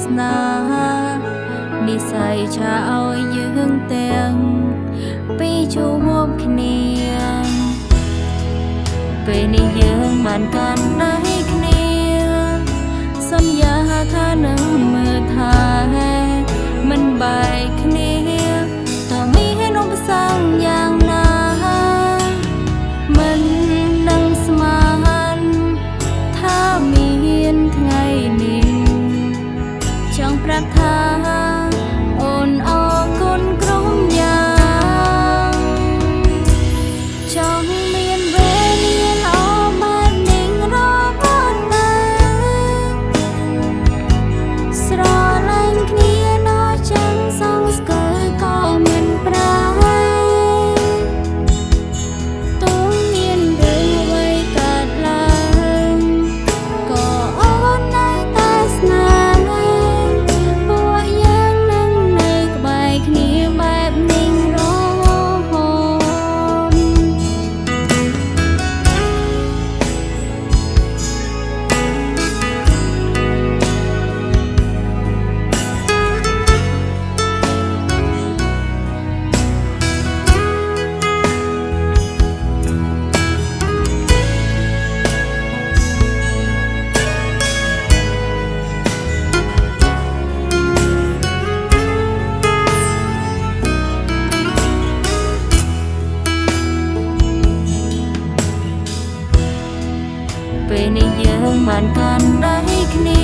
ស្នេហានិស្ស័យឆាឲ្យយើងទាំងពីរជួបគ្នាពេលនេះយើងបានកាន់ដៃគ្នាសន្យាថានឹងមើលថែមិនបែកគ្នាតើមាននំផ្សងយ៉ាងណាមិននឹងស្មានថាមានថ្ងៃនេះចង់ប្រាប់ថាអូនអរគុណក្រុមយ៉ាងចង់មានវេលាល្អបែបនេះរហូតដល់ស្រឡាញ់គ្នាដល់ចាំសងស្គាល់ក៏មិនប្រាទោះមានរឿងអ្វីកើតឡើងក៏អូននៅតែស្នេហ៍ពួកយើងនឹងនៅក្បែរគ្នាបែបនេះរហូតពេលនេះយើងបានកាន់ដៃគ្នា